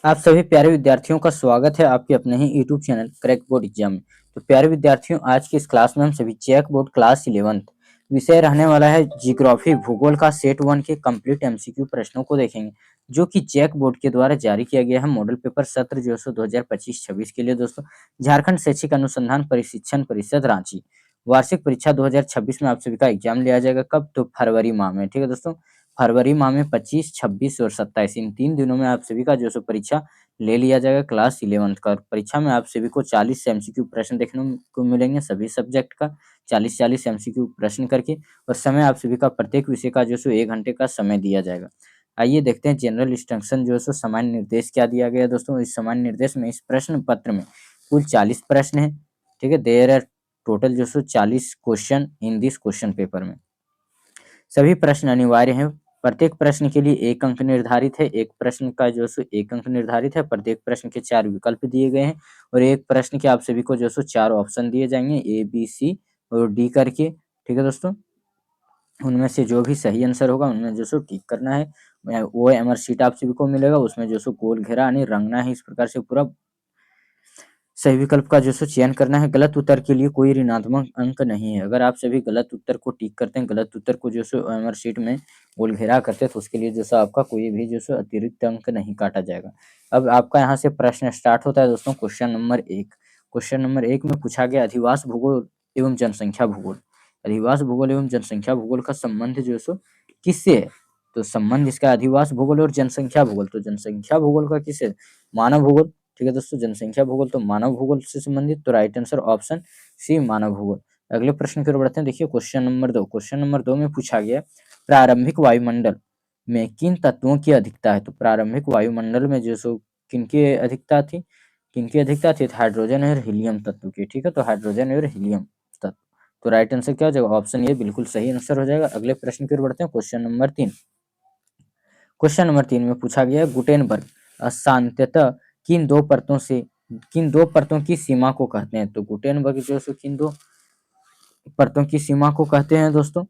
आप सभी प्यारे विद्यार्थियों का स्वागत है आपके अपने ही YouTube channel crack board exam में। तो प्यारे विद्यार्थियों, आज की इस क्लास में हम सभी चेक बोर्ड क्लास 11th विषय रहने वाला है जियोग्राफी भूगोल का सेट 1 के कंप्लीट एमसीक्यू प्रश्नों को देखेंगे, जो कि चेक बोर्ड के द्वारा जारी किया गया है मॉडल पेपर सत्र जो 2025-26 के लिए। दोस्तों, झारखंड शैक्षिक अनुसंधान प्रशिक्षण परिषद रांची वार्षिक परीक्षा 2026 में आप सभी का एग्जाम लिया जाएगा। कब? तो फरवरी माह में। ठीक है दोस्तों, फरवरी माह में 25, 26 और 27 इन 3 दिनों में आप सभी का जो सो परीक्षा ले लिया जाएगा क्लास 11th का। परीक्षा में आप सभी को 40 एमसीक्यू प्रश्न देखने को मिलेंगे, सभी सब्जेक्ट का 40-40 एमसीक्यू प्रश्न करके। और समय आप सभी का प्रत्येक विषय का जो सो 1 घंटे का समय दिया जाएगा। आइए देखते हैं जनरल इंस्ट्रक्शन जो सो सामान्य निर्देश क्या दिया गया है। दोस्तों, इस सामान्य निर्देश में इस प्रश्न पत्र में कुल 40 प्रश्न है। ठीक है, देयर आर टोटल जो सो 40 question in this question paper में। सभी प्रश्न अनिवार्य हैं। प्रत्येक प्रश्न के लिए 1 अंक निर्धारित है। एक प्रश्न का जो सो 1 अंक निर्धारित है। प्रत्येक प्रश्न के 4 विकल्प दिए गए हैं और एक प्रश्न के आप सभी को जो सो 4 ऑप्शन दिए जाएंगे, ए, बी, सी और डी करके। ठीक है दोस्तों, उनमें से जो भी सही आंसर होगा उनमें जो सो टिक करना है। वो एमआर शीट आप सभी को मिलेगा, उसमें जो सो गोल घेरा यानी रंगना है। इस प्रकार से पूरा सही विकल्प का जो सो चयन करना है। गलत उत्तर के लिए कोई ऋणात्मक अंक नहीं है। अगर आप सभी गलत उत्तर को टिक करते हैं, गलत उत्तर को जो सो एमआर शीट में गोल घेरा करते हैं, तो उसके लिए जो सो आपका कोई भी जो सो अतिरिक्त अंक नहीं काटा जाएगा। अब आपका यहाँ से प्रश्न स्टार्ट होता है दोस्तों। क्वेश्चन नंबर 1 में पूछा गया अधिवास भूगोल एवं जनसंख्या भूगोल। अधिवास भूगोल एवं जनसंख्या भूगोल का संबंध जो सो किससे है? तो संबंध इसका अधिवास भूगोल और जनसंख्या भूगोल। तो जनसंख्या भूगोल का किससे? मानव भूगोल। ठीक है दोस्तों, जनसंख्या भूगोल तो मानव भूगोल से संबंधित। तो राइट आंसर ऑप्शन सी, मानव भूगोल। अगले प्रश्न की ओर बढ़ते हैं। देखिए क्वेश्चन नंबर 2 में पूछा गया प्रारंभिक वायुमंडल में किन तत्वों की अधिकता है? तो प्रारंभिक वायुमंडल में जो सो किनकी अधिकता थी? किनकी अधिकता थी? हाइड्रोजन और हीलियम तत्व की। ठीक है, तो हाइड्रोजन और हीलियम तत्व। तो राइट आंसर क्या हो जाएगा? ऑप्शन ए बिल्कुल सही आंसर हो जाएगा। अगले प्रश्न की ओर बढ़ते हैं। क्वेश्चन नंबर 3 में पूछा गया गुटेनबर्ग सामान्यतः किन दो परतों की सीमा को कहते हैं? तो गुटेनबर्ग जो सो किन दो परतों की सीमा को कहते हैं दोस्तों?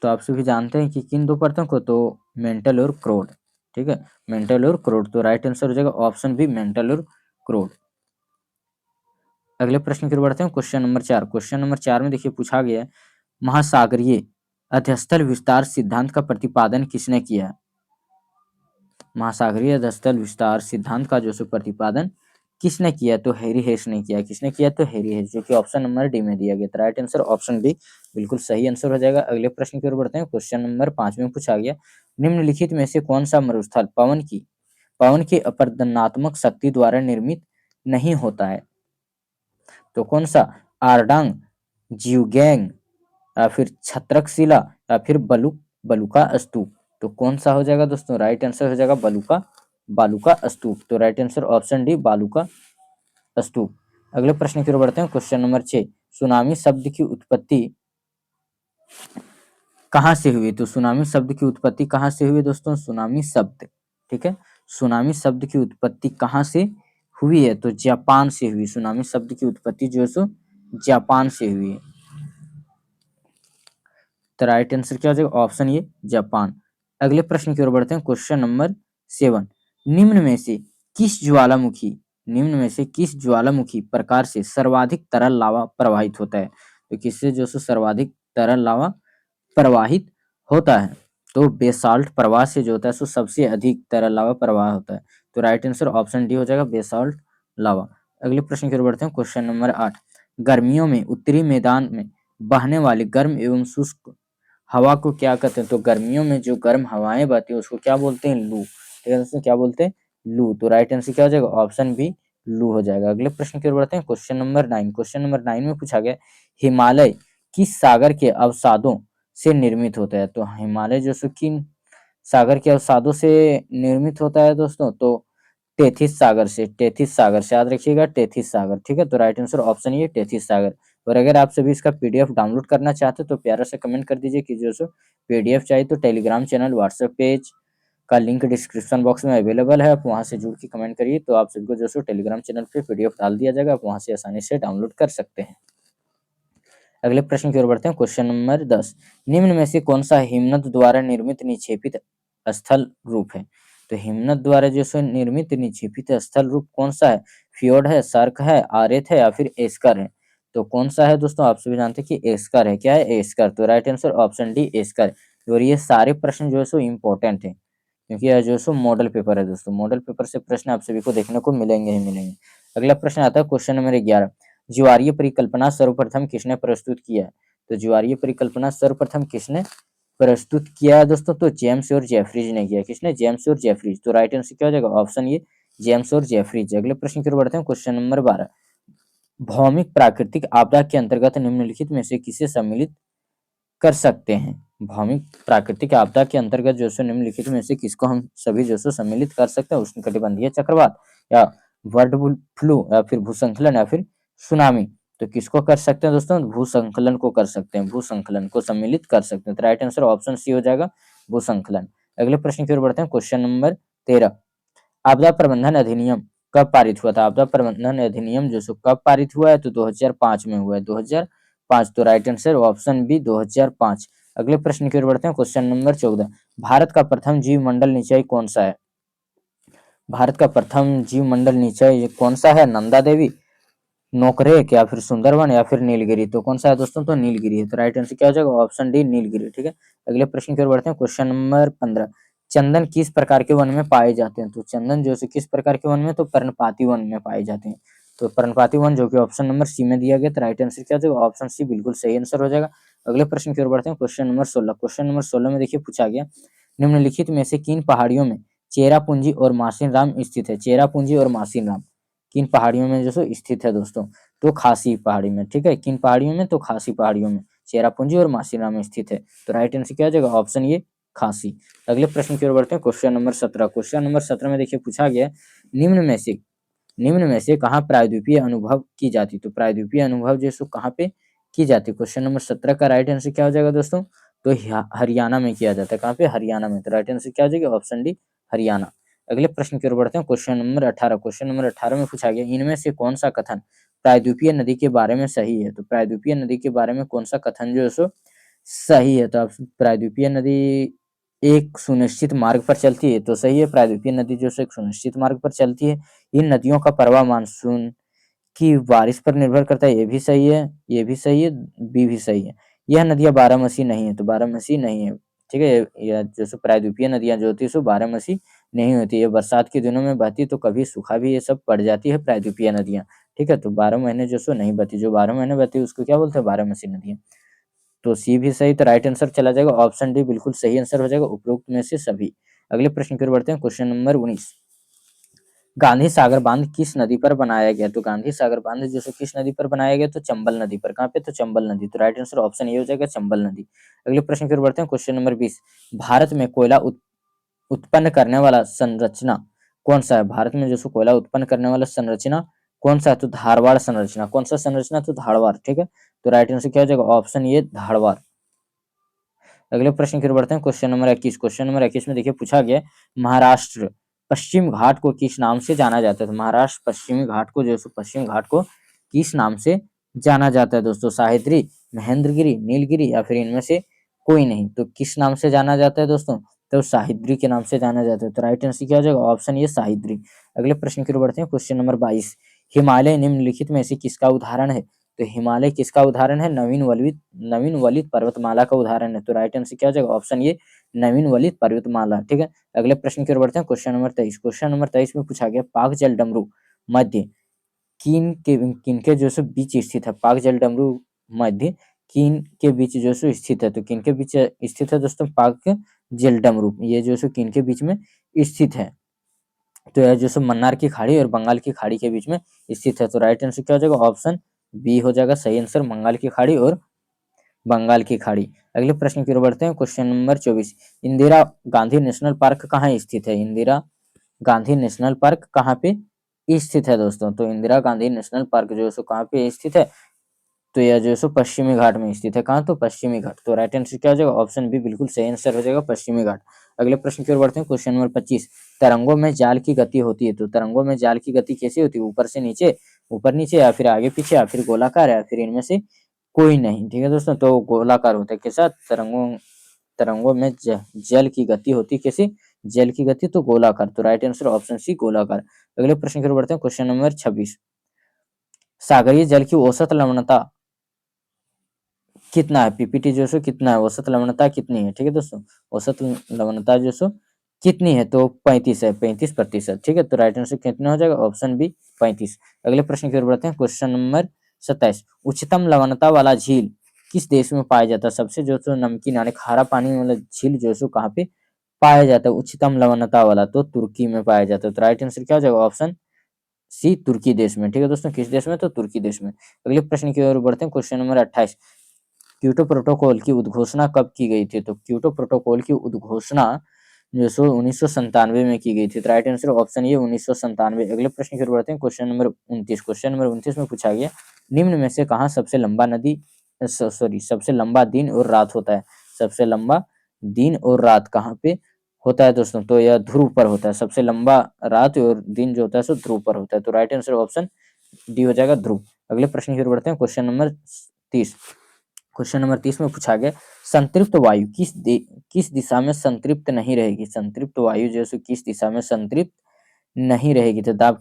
तो आप सभी जानते हैं कि किन दो परतों को? तो मेंटल और क्रोड। ठीक है, मेंटल और क्रोड। तो राइट आंसर हो जाएगा ऑप्शन बी, मेंटल और क्रोड। अगले प्रश्न की ओर बढ़ते हैं। क्वेश्चन नंबर 4 में देखिए पूछा गया है महासागरीय अध्यस्थल विस्तार सिद्धांत का प्रतिपादन किसने किया है? महासागरीय अधस्थल विस्तार सिद्धांत का जो सो प्रतिपादन किसने किया? तो हैरी हेस ने किया। किसने किया? तो हैरी हेस, जो कि ऑप्शन नंबर डी में दिया गया। तो राइट आंसर ऑप्शन बी बिल्कुल सही आंसर हो जाएगा। अगले प्रश्न की ओर बढ़ते हैं। क्वेश्चन नंबर 5 में पूछा गया निम्नलिखित में से कौन सा मरुस्थल पवन की अपरदनात्मक शक्ति द्वारा निर्मित नहीं होता है? तो कौन सा? आरडांग, जियोगैंग या फिर छत्रकशिला या फिर बलुका स्तूप। तो कौन सा हो जाएगा दोस्तों? राइट आंसर हो जाएगा बालूका स्तूप। तो राइट आंसर ऑप्शन डी, बालूका स्तूप। अगले प्रश्न की ओर बढ़ते हैं। क्वेश्चन नंबर 6 सुनामी शब्द की उत्पत्ति कहाँ से हुई? तो सुनामी शब्द की उत्पत्ति कहाँ से हुई दोस्तों? सुनामी शब्द, ठीक है, सुनामी शब्द की उत्पत्ति कहाँ से हुई है? तो जापान से हुई। सुनामी शब्द की उत्पत्ति जो है सो जापान से हुई है। तो राइट आंसर क्या हो जाएगा? Option A, Japan. अगले प्रश्न की ओर बढ़ते हैं। क्वेश्चन नंबर 7 निम्न में से किस ज्वालामुखी प्रकार से सर्वाधिक तरल लावा प्रवाहित होता है? तो किससे जो सो सर्वाधिक तरल लावा प्रवाहित होता है? तो बेसाल्ट प्रवाह से जो होता है सो सबसे अधिक तरल लावा प्रवाह होता है। तो राइट आंसर ऑप्शन डी हो जाएगा, बेसाल्ट लावा। अगले प्रश्न की ओर बढ़ते हैं। क्वेश्चन नंबर 8 गर्मियों में उत्तरी मैदान में बहने वाली गर्म एवं शुष्क हवा को क्या कहते हैं? तो गर्मियों में जो गर्म हवाएं बहती है उसको क्या बोलते हैं? लू। ठीक है दोस्तों, क्या बोलते हैं? लू। तो राइट आंसर क्या हो जाएगा? ऑप्शन बी, लू हो जाएगा। अगले प्रश्न की ओर बढ़ते हैं। क्वेश्चन नंबर 9 में पूछा गया हिमालय किस सागर के अवसादों से निर्मित होता है? तो हिमालय जो सो किन सागर के अवसादों से निर्मित होता है दोस्तों? तो टेथिस सागर से याद रखिएगा, टेथिस सागर। ठीक है, तो राइट आंसर ऑप्शन ये, टेथिस सागर। और अगर आप सभी इसका पीडीएफ डाउनलोड करना चाहते हो तो प्यारा से कमेंट कर दीजिए कि जो सो पीडीएफ चाहिए। तो टेलीग्राम चैनल, व्हाट्सएप पेज का लिंक डिस्क्रिप्शन बॉक्स में अवेलेबल है, आप वहां से जुड़ के कमेंट करिए तो आप सभी को जो सो टेलीग्राम चैनल पे पीडीएफ डाल दिया जाएगा, आप वहां से आसानी से डाउनलोड कर सकते हैं। अगले प्रश्न की ओर बढ़ते हैं। क्वेश्चन नंबर 10 निम्न में से कौन सा हिमनद द्वारा निर्मित निक्षेपित स्थल रूप है? तो हिमनद द्वारा जो सो निर्मित निक्षेपित स्थल रूप कौन सा है? फ्योर्ड है, सर्क है, आरेत है या फिर एस्कर है? तो कौन सा है दोस्तों? आप सभी जानते हैं कि एस्कर है। क्या है? एस्कर। तो right answer option D esker. और ये सारे प्रश्न जो है सो इम्पोर्टेंट है, क्योंकि यह जो है सो मॉडल पेपर है दोस्तों। मॉडल पेपर से प्रश्न आप सभी को देखने को मिलेंगे ही मिलेंगे। अगला प्रश्न आता है क्वेश्चन नंबर 11। ज्वारीय परिकल्पना सर्वप्रथम किसने प्रस्तुत किया है? तो ज्वारीय परिकल्पना सर्वप्रथम किसने प्रस्तुत किया है दोस्तों? तो जेम्स और जेफरीज ने किया। किसने? जेम्स और जेफरीज। तो राइट आंसर क्या हो जाएगा? ऑप्शन ये जेम्स और जेफरीज। अगले प्रश्न की ओर बढ़ते हैं। Question number 12। भौमिक प्राकृतिक आपदा के अंतर्गत निम्नलिखित में से किसे सम्मिलित कर सकते हैं? भौमिक प्राकृतिक आपदा के अंतर्गत जो सो निम्नलिखित में से किसको हम सभी जो सो सम्मिलित कर सकते हैं? उष्णकटिबंधीय चक्रवात या बर्ड फ्लू या फिर भूस्खलन या फिर सुनामी। तो किसको कर सकते हैं दोस्तों? भूस्खलन को कर सकते हैं। भूस्खलन को सम्मिलित कर सकते हैं। तो राइट आंसर ऑप्शन सी हो जाएगा, भूस्खलन। अगले प्रश्न की ओर बढ़ते हैं। Question number 13। आपदा प्रबंधन अधिनियम कब पारित हुआ था? आपदा प्रबंधन अधिनियम जो सो कब पारित हुआ है? तो 2005 में हुआ है। 2005। तो राइट आंसर ऑप्शन बी 2005। अगले प्रश्न की ओर बढ़ते हैं। Question number 14। भारत का प्रथम जीव मंडल निचय कौन सा है? भारत का प्रथम जीव मंडल निचय कौन सा है? नंदा देवी, नोकरेक या फिर सुंदरवन या फिर नीलगिरी। तो कौन सा है दोस्तों? तो नीलगिरी है। तो राइट आंसर क्या हो जाएगा? Option D Nilgiri. ठीक है। अगले प्रश्न की ओर बढ़ते हैं। Question number 15। चंदन किस प्रकार के वन में पाए जाते हैं? तो चंदन जो है किस प्रकार के वन में? तो पर्णपाती वन में पाए जाते हैं। तो पर्णपाती वन जो कि ऑप्शन नंबर सी में दिया गया। तो राइट आंसर क्या हो जाएगा? ऑप्शन सी बिल्कुल सही आंसर हो जाएगा। अगले प्रश्न की ओर बढ़ते हैं। Question number 16। क्वेश्चन नंबर 16 में देखिए पूछा गया, निम्नलिखित में से किन पहाड़ियों में चेरापूंजी और मासिन राम स्थित है? चेरापूंजी और मासिन राम किन पहाड़ियों में जो सो स्थित है दोस्तों? तो खासी पहाड़ी में। ठीक है। किन पहाड़ियों में? तो खासी पहाड़ियों में चेरापूंजी और मासिना में स्थित है। तो राइट आंसर क्या हो जाएगा? ऑप्शन ये खासी। अगले प्रश्न की ओर बढ़ते हैं। Question number 17। क्वेश्चन नंबर 17 में देखिए पूछा गया, निम्न में से कहाँ प्रायद्वीपीय अनुभव की जाती? तो प्रायद्वीपीय अनुभव जो सो कहाँ पे की जाती? क्वेश्चन नंबर 17 का राइट आंसर क्या हो जाएगा दोस्तों? तो हरियाणा में किया जाता है। कहाँ पे? हरियाणा में। तो राइट आंसर क्या हो जाएगा? Option D Haryana. अगले प्रश्न की ओर बढ़ते हैं। Question number 18। क्वेश्चन नंबर 18 में पूछा गया, इनमें से कौन सा कथन प्रायद्वीपीय नदी के बारे में सही है? तो प्रायद्वीपीय नदी के बारे में कौन सा कथन जो है सो सही है? तो आप प्रायद्वीपीय नदी एक सुनिश्चित मार्ग पर चलती है, तो सही है। प्रायद्वीपीय नदी जो है एक सुनिश्चित मार्ग पर चलती है। इन नदियों का प्रवाह मानसून की बारिश पर निर्भर करता है, ये भी सही है। ये भी सही है, बी भी सही है। यह नदियां बारहमासी नहीं है, तो बारहमासी नहीं है। ठीक है। यह जो सो प्रायद्वीपीय नदियां जो होती है सो बारहमासी नहीं होती है। बरसात के दिनों में बहती तो कभी सूखा भी ये सब पड़ जाती है प्रायद्वीपीय नदियां। ठीक है। तो 12 महीने जो सो नहीं बहती, जो 12 महीने बहती है उसको क्या बोलते हैं? बारहमासी नदियां। तो सी भी सही। तो राइट आंसर चला जाएगा ऑप्शन डी बिल्कुल सही आंसर हो जाएगा, उपरोक्त में से सभी। अगले प्रश्न की ओर बढ़ते हैं। Question number 19। गांधी सागर बांध किस नदी पर बनाया गया? तो गांधी सागर बांध जो सो किस नदी पर बनाया गया? तो चंबल नदी पर। कहाँ पे? तो चंबल नदी। तो राइट आंसर ऑप्शन ए हो जाएगा, चंबल नदी। अगले प्रश्न की ओर बढ़ते हैं। Question number 20। भारत में कोयला उत्पन्न करने वाला संरचना कौन सा है? भारत में जो सो कोयला उत्पन्न करने वाला संरचना कौन सा है? तो धारवाड़ संरचना। कौन सा संरचना? तो धारवाड़। ठीक है। तो राइट आंसर क्या हो जाएगा? ऑप्शन ये धारवाड़। अगले प्रश्न की ओर बढ़ते हैं। Question number 21। क्वेश्चन नंबर 21 में देखिए पूछा गया, महाराष्ट्र पश्चिम घाट को किस नाम से जाना जाता है? तो महाराष्ट्र पश्चिमी घाट को जो है पश्चिम घाट को किस नाम से जाना जाता है दोस्तों? सह्याद्री, महेंद्रगिरी, नीलगिरी या फिर इनमें से कोई नहीं। तो किस नाम से जाना जाता है दोस्तों? तो सह्याद्री के नाम से जाना जाता है। तो राइट आंसर क्या हो जाएगा? ऑप्शन ये सह्याद्री। अगले प्रश्न की ओर बढ़ते हैं। Question number 22। हिमालय निम्नलिखित में से किसका उदाहरण है? तो हिमालय किसका उदाहरण है? नवीन वलित पर्वतमाला का उदाहरण है। तो राइट आंसर क्या हो जाएगा? ऑप्शन ये नवीन वलित पर्वतमाला। ठीक है। अगले प्रश्न की ओर बढ़ते हैं। Question number 23। क्वेश्चन नंबर 23 में पूछा गया, पाक जल डमरू मध्य किन के जो सो बीच स्थित है? पाक जल डमरू मध्य किन के बीच जो सो स्थित है? तो किन के बीच स्थित है दोस्तों? पाक जल डमरू ये जो सो किन के बीच में स्थित है? तो यह जो सो मन्नार की खाड़ी और बंगाल की खाड़ी के बीच में स्थित है। तो राइट आंसर क्या हो जाएगा? ऑप्शन बी हो जाएगा सही आंसर, बंगाल की खाड़ी और बंगाल की खाड़ी। अगले प्रश्न की ओर बढ़ते हैं। Question number 24। Indira Gandhi national park कहाँ स्थित है? इंदिरा गांधी नेशनल पार्क कहाँ पे स्थित है दोस्तों? तो इंदिरा गांधी नेशनल पार्क जो है सो कहाँ पे स्थित है? तो यह जो है सो पश्चिमी घाट में स्थित है। कहाँ? तो पश्चिमी घाट। तो राइट आंसर क्या हो जाएगा? ऑप्शन बी बिल्कुल सही आंसर हो जाएगा, पश्चिमी घाट। अगले प्रश्न की ओर बढ़ते हैं। Question number 25। तरंगों में जाल की गति होती है, तो तरंगों में जाल की गति कैसी होती है? ऊपर से नीचे, ऊपर नीचे या फिर आगे पीछे या फिर गोलाकार या फिर इनमें से कोई नहीं। ठीक है दोस्तों। तो गोलाकार होता है। कैसा? तरंगों तरंगों में जल की गति होती कैसी? जल की गति तो गोलाकार, तो राइट आंसर ऑप्शन सी गोलाकार। अगले प्रश्न की ओर बढ़ते हैं, क्वेश्चन नंबर 26। सागरीय जल की औसत लवणता कितना है? पीपीटी जो सो कितना है, औसत लवणता कितनी है? ठीक है दोस्तों, औसत लवणता जो सो कितनी है? तो 35 है, 35%। ठीक है, तो राइट आंसर कितना हो जाएगा? Option B 35। अगले प्रश्न की ओर बढ़ते हैं, क्वेश्चन नंबर 27। उच्चतम लवणता वाला झील किस देश में पाया जाता है? सबसे जो सो नमकीन यानी खारा पानी वाला झील जो सो कहाँ पे पाया जाता है उच्चतम लवणता वाला? तो तुर्की में पाया जाता है। तो राइट आंसर क्या हो जाएगा? ऑप्शन सी तुर्की देश में। ठीक है दोस्तों, किस देश में? तो तुर्की देश में। अगले प्रश्न की ओर बढ़ते हैं, क्वेश्चन नंबर 28। क्योटो प्रोटोकॉल की उद्घोषणा कब की गई थी? तो क्योटो प्रोटोकॉल की उद्घोषणा जो सो 1997 में की गई थी। तो राइट आंसर ऑप्शन ये 1997। अगले प्रश्न की ओर बढ़ते हैं, क्वेश्चन नंबर 29। क्वेश्चन नंबर 29 में पूछा गया, निम्न में से कहाँ सबसे लंबा नदी सॉरी सबसे लंबा दिन और रात होता है? सबसे लंबा दिन और रात कहाँ पे होता है दोस्तों? तो यह ध्रुव पर होता है। सबसे लंबा रात और दिन जो होता है सो ध्रुव पर होता है। तो राइट आंसर ऑप्शन डी हो जाएगा, ध्रुव। अगले प्रश्न की ओर बढ़ते हैं, क्वेश्चन नंबर 30। क्वेश्चन नंबर 30 में पूछा गया, संतृप्त वायु किस दिशा में संतृप्त नहीं रहेगी? संतृप्त वायु जो है किस दिशा में संतृप्त नहीं रहेगी? तो दाब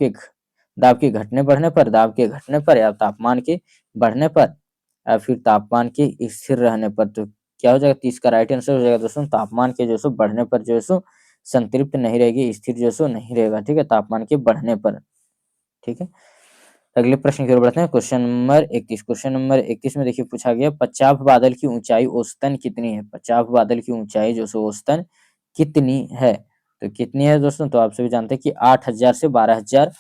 के घटने बढ़ने पर, दाब के घटने पर, या तापमान के बढ़ने पर, या फिर तापमान के स्थिर रहने पर? तो क्या हो जाएगा? 30 का राइट आंसर हो जाएगा दोस्तों, तापमान के जो सो बढ़ने पर जो है सो संतृप्त नहीं रहेगी, स्थिर जो सो नहीं रहेगा। ठीक है, तापमान के बढ़ने पर। ठीक है, अगले प्रश्न की ओर बढ़ते हैं, क्वेश्चन नंबर 31। क्वेश्चन नंबर 31 में देखिए पूछा गया, पच्चाफ बादल की ऊंचाई औसतन कितनी है? पच्चाफ बादल की ऊंचाई जो सो औसतन कितनी है? तो कितनी है दोस्तों? तो आप सभी जानते हैं कि 8000 से 12000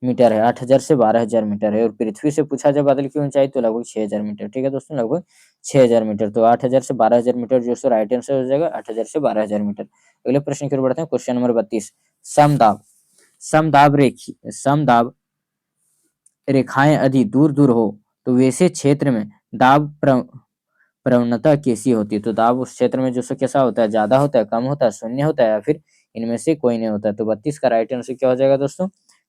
मीटर है। 8000 से 12000 मीटर है। और पृथ्वी से पूछा जाए बादल की ऊंचाई तो लगभग 6000 मीटर। ठीक है दोस्तों, लगभग 6000 मीटर। तो 8000 से 12000 मीटर जो सो राइट आंसर हो जाएगा, 8000 से 12000 मीटर। अगले प्रश्न की ओर बढ़ते हैं, क्वेश्चन नंबर 32। समदाब समदाब रेखाएं यदि दूर दूर हो तो वैसे क्षेत्र में दाब प्रवणता कैसी होती है? तो दाब उस क्षेत्र में जो सो कैसा होता है? ज्यादा होता है, कम होता है, शून्य होता है, या फिर इनमें से कोई नहीं होता है? तो 32 का राइट आंसर क्या हो जाएगा दोस्तों?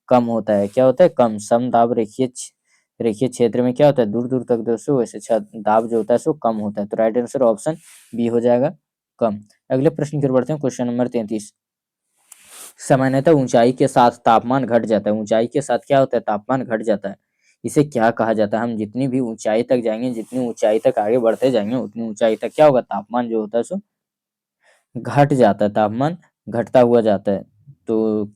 कम होता है। क्या होता है? कम। सम दाब रेखीय क्षेत्र में क्या होता है? दूर दूर तक दोस्तों वैसे दाब जो होता है सो कम होता है। तो राइट आंसर ऑप्शन बी हो जाएगा, कम। अगले प्रश्न की ओर बढ़ते हैं, क्वेश्चन नंबर 33। सामान्यतः ऊंचाई के साथ तापमान घट जाता है। ऊंचाई के साथ क्या होता है? तापमान घट जाता है। इसे क्या कहा जाता है? हम जितनी भी ऊंचाई तक जाएंगे, जितनी ऊंचाई तक आगे बढ़ते जाएंगे, उतनी ऊंचाई तक क्या होगा? तापमान जो होता है सो घट जाता है, तापमान घटता हुआ जाता है। तो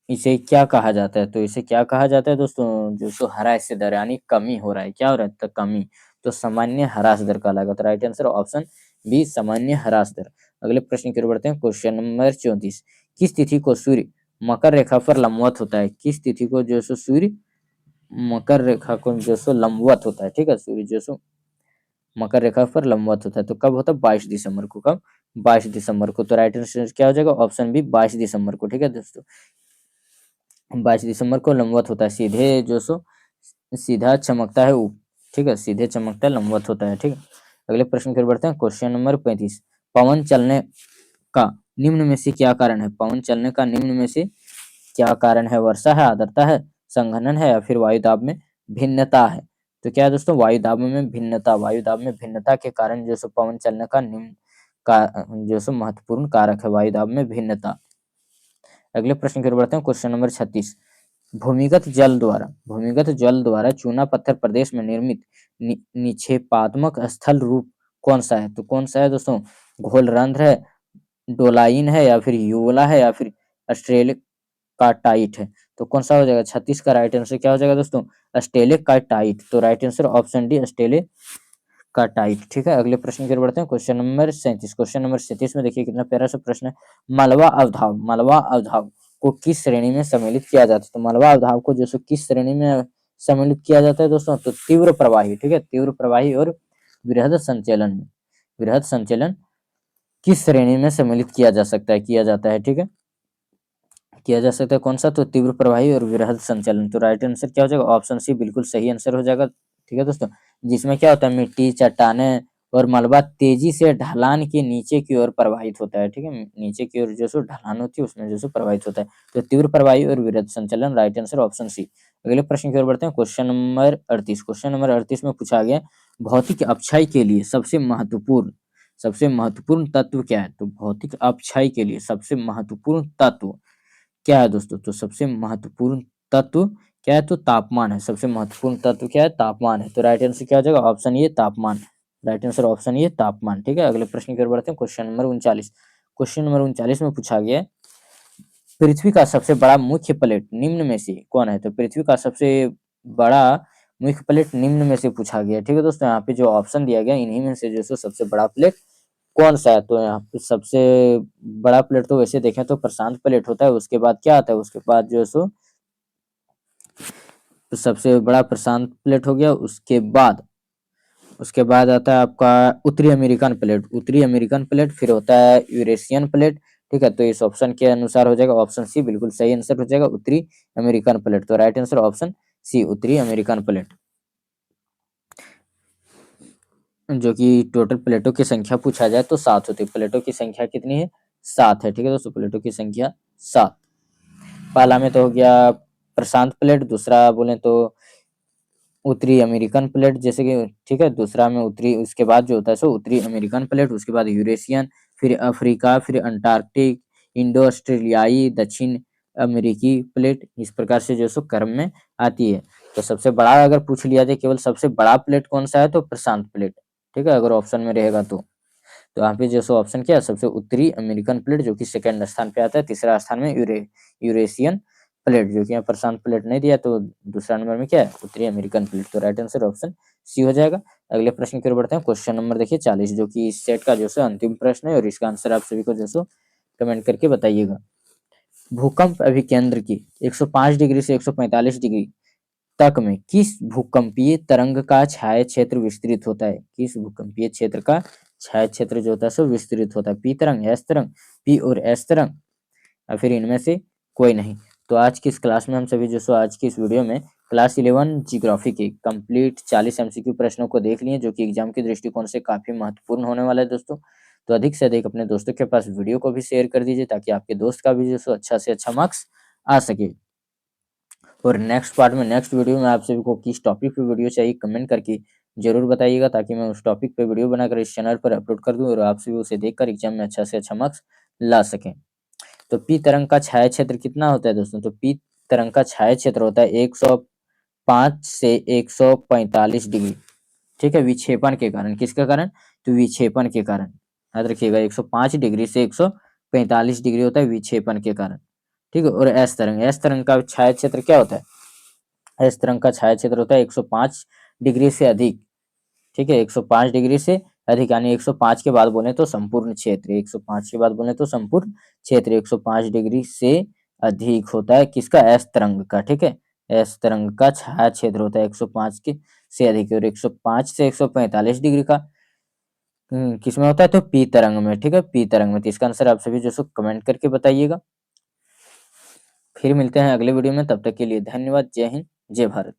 इसे क्या कहा जाता है? तो इसे क्या कहा जाता है दोस्तों? जो सो ह्रास दर यानी कमी हो रहा है। क्या हो रहा है? तो कमी। तो सामान्य ह्रास दर कहलाएगा। तो राइट आंसर ऑप्शन बी सामान्य ह्रास दर। अगले प्रश्न की ओर बढ़ते हैं, क्वेश्चन नंबर 34। किस तिथि को सूर्य मकर रेखा पर लंबवत होता है? किस तिथि को जो सो सूर्य मकर रेखा को जो सो लंबवत होता है? ठीक है, सूर्य जो सो मकर रेखा पर लंबवत होता है। तो कब होता है? 22 दिसंबर को। कब? 22 दिसंबर को। तो राइट आंसर क्या हो जाएगा? ऑप्शन बी 22 दिसंबर को। ठीक है दोस्तों, 22 दिसंबर को लंबवत होता है। सीधे जो सो सीधा चमकता है ठीक है, सीधे चमकता है, लंबवत होता है। ठीक है, अगले प्रश्न की ओर बढ़ते हैं, क्वेश्चन नंबर 35। पवन चलने का निम्न में से क्या कारण है? पवन चलने का निम्न में से क्या कारण है? वर्षा है, आर्द्रता है, संघनन है, या फिर वायुदाब में भिन्नता है? तो क्या है दोस्तों? वायुदाब में भिन्नता। वायुदाब में भिन्नता के कारण जो सो पवन चलने का निम्न का जो सो महत्वपूर्ण कारक है वायुदाब में भिन्नता। अगले प्रश्न की ओर बढ़ते हैं, क्वेश्चन नंबर 36। भूमिगत जल द्वारा चूना पत्थर प्रदेश में निर्मित निक्षेपात्मक स्थल रूप कौन सा है? तो कौन सा है दोस्तों? घोलरंध्र है, डोलाइन है, या फिर यूला है, या फिर स्टेलिकाटाइट है? तो कौन सा हो जाएगा? 36 का राइट आंसर क्या हो जाएगा दोस्तों? स्टेलिकाटाइट। तो राइट आंसर ऑप्शन डी स्टेलिकाटाइट। ठीक है, अगले प्रश्न की ओर बढ़ते हैं, क्वेश्चन नंबर 37। क्वेश्चन नंबर 37 में देखिए कितना प्यारा सा प्रश्न है। मलवा अवधाव को किस श्रेणी में सम्मिलित किया जाता है? तो मलवा अवधाव को जो सो किस श्रेणी में सम्मिलित किया जाता है दोस्तों? तो तीव्र प्रवाही। ठीक है, तीव्र प्रवाही और वृहद संचलन में। वृहद संचलन किस श्रेणी में सम्मिलित किया जा सकता है, किया जाता है? ठीक है, किया जा सकता है कौन सा? तो तीव्र प्रवाही और वृहद संचलन। तो राइट आंसर क्या हो जाएगा? ऑप्शन सी बिल्कुल सही आंसर हो जाएगा। ठीक है दोस्तों, जिसमें क्या होता है? मिट्टी, चट्टाने और मलबा तेजी से ढलान के नीचे की ओर प्रवाहित होता है। ठीक है, नीचे की ओर जो सो ढलान होती है उसमें जो सो प्रवाहित होता है। तो तीव्र प्रवाही और वृहद संचलन, राइट आंसर ऑप्शन सी। अगले प्रश्न की ओर बढ़ते हैं, क्वेश्चन नंबर 38। क्वेश्चन नंबर 38 में पूछा गया, भौतिक अक्षय के लिए सबसे महत्वपूर्ण तत्व क्या है? तो भौतिक अपक्षय के लिए सबसे महत्वपूर्ण तत्व क्या है दोस्तों? तो सबसे महत्वपूर्ण तत्व क्या है? तो तापमान है। सबसे महत्वपूर्ण तत्व क्या है? तापमान है। तो राइट आंसर क्या हो जाएगा? ऑप्शन ए तापमान। राइट आंसर ऑप्शन ए तापमान। ठीक है, अगले प्रश्न की ओर बढ़ते हैं। Question number 39। क्वेश्चन नंबर 39 में पूछा गया है, पृथ्वी का सबसे बड़ा मुख्य प्लेट निम्न में से कौन है? तो पृथ्वी का सबसे बड़ा मुख्य प्लेट निम्न में से पूछा गया है। ठीक है दोस्तों, यहाँ पे जो ऑप्शन दिया गया इन्हीं में से जो है सो सबसे बड़ा प्लेट कौन सा है? तो यहाँ पे सबसे बड़ा प्लेट तो वैसे देखें तो प्रशांत प्लेट होता है। उसके बाद क्या आता है? उसके बाद जो है सो तो सबसे बड़ा प्रशांत प्लेट हो गया। उसके बाद आता है आपका उत्तरी अमेरिकन प्लेट। उत्तरी अमेरिकन प्लेट फिर होता है यूरेशियन प्लेट। ठीक है, तो इस ऑप्शन के अनुसार हो जाएगा ऑप्शन सी बिल्कुल सही आंसर हो जाएगा, उत्तरी अमेरिकन प्लेट। तो राइट आंसर ऑप्शन सी उत्तरी अमेरिकन प्लेट। जो कि टोटल प्लेटों की संख्या पूछा जाए तो 7 होती है। प्लेटों की संख्या कितनी है? 7 है। ठीक है दोस्तों, प्लेटों की संख्या 7। पहला में तो हो गया प्रशांत प्लेट, दूसरा बोले तो उत्तरी अमेरिकन प्लेट जैसे कि, ठीक है, दूसरा में उत्तरी, उसके बाद जो होता है सो उत्तरी अमेरिकन प्लेट, उसके बाद यूरेशियन, फिर अफ्रीका, फिर अंटार्कटिक, इंडो ऑस्ट्रेलियाई, दक्षिण अमेरिकी प्लेट, इस प्रकार से जो सो क्रम में आती है। तो सबसे बड़ा अगर पूछ लिया जाए केवल सबसे बड़ा प्लेट कौन सा है, तो प्रशांत प्लेट। ठीक है, अगर ऑप्शन में रहेगा तो यहाँ पे जो सो ऑप्शन क्या है? सबसे उत्तरी अमेरिकन प्लेट जो कि सेकंड स्थान पे आता है। तीसरा स्थान में यूरेशियन प्लेट, जो कि यहाँ प्रशांत प्लेट नहीं दिया, तो दूसरा नंबर में क्या है? उत्तरी अमेरिकन प्लेट। तो राइट आंसर ऑप्शन सी हो जाएगा। अगले प्रश्न की ओर बढ़ते हैं। क्वेश्चन नंबर देखिए 40, जो कि इस सेट का जो है अंतिम प्रश्न है और इसका आंसर आप सभी को जो सो कमेंट करके बताइएगा। भूकंप अभिकेंद्र की 105 डिग्री से 145 डिग्री तक में किस भूकंपीय तरंग का छाया क्षेत्र विस्तृत होता है? किस भूकंपीय क्षेत्र का छाया क्षेत्र जो होता है सो विस्तृत होता है? पी तरंग, एस तरंग, पी और एस तरंग, या फिर इनमें से कोई नहीं? तो आज की इस क्लास में हम सभी जो सो आज की इस वीडियो में क्लास 11 जियोग्राफी के कंप्लीट 40 एमसीक्यू प्रश्नों को देख लिए, जो कि एग्जाम के दृष्टिकोण से काफी महत्वपूर्ण होने वाला है दोस्तों। तो अधिक से अधिक अपने दोस्तों के पास वीडियो को भी शेयर कर दीजिए, ताकि आपके दोस्त का भी जो सो अच्छा से अच्छा मार्क्स आ सके। और नेक्स्ट पार्ट में, नेक्स्ट वीडियो में आप सभी को किस टॉपिक पे वीडियो चाहिए कमेंट करके जरूर बताइएगा, ताकि मैं उस टॉपिक पे वीडियो बनाकर इस चैनल पर अपलोड कर दूं और आप सभी उसे देखकर एग्जाम में अच्छा से अच्छा मार्क्स ला सकें। तो पी तरंग का छाया क्षेत्र कितना होता है दोस्तों? तो पी तरंग का छाया क्षेत्र होता है 105 से 145 डिग्री। ठीक है, विक्षेपण के कारण। किसके कारण? तो विक्षेपण के कारण। याद रखिएगा, 105 डिग्री से 145 डिग्री होता है विक्षेपण के कारण। ठीक है, और एस तरंग का छाया क्षेत्र क्या होता है? एस तरंग का छाया क्षेत्र होता है 105 डिग्री से अधिक। ठीक है, 105 डिग्री से अधिक, यानी 105 के बाद बोले तो संपूर्ण क्षेत्र, 105 के बाद बोले तो संपूर्ण क्षेत्र 105 डिग्री से अधिक होता है किसका? एस तरंग का। ठीक है, एस तरंग का छाया क्षेत्र होता है 105 के से अधिक, और 105 से 145 डिग्री का किसमें होता है? तो पी तरंग में। ठीक है, पी तरंग में। तो इसका आंसर आप सभी जो सो कमेंट करके बताइएगा। फिर मिलते हैं अगले वीडियो में, तब तक के लिए धन्यवाद। जय हिंद, जय भारत।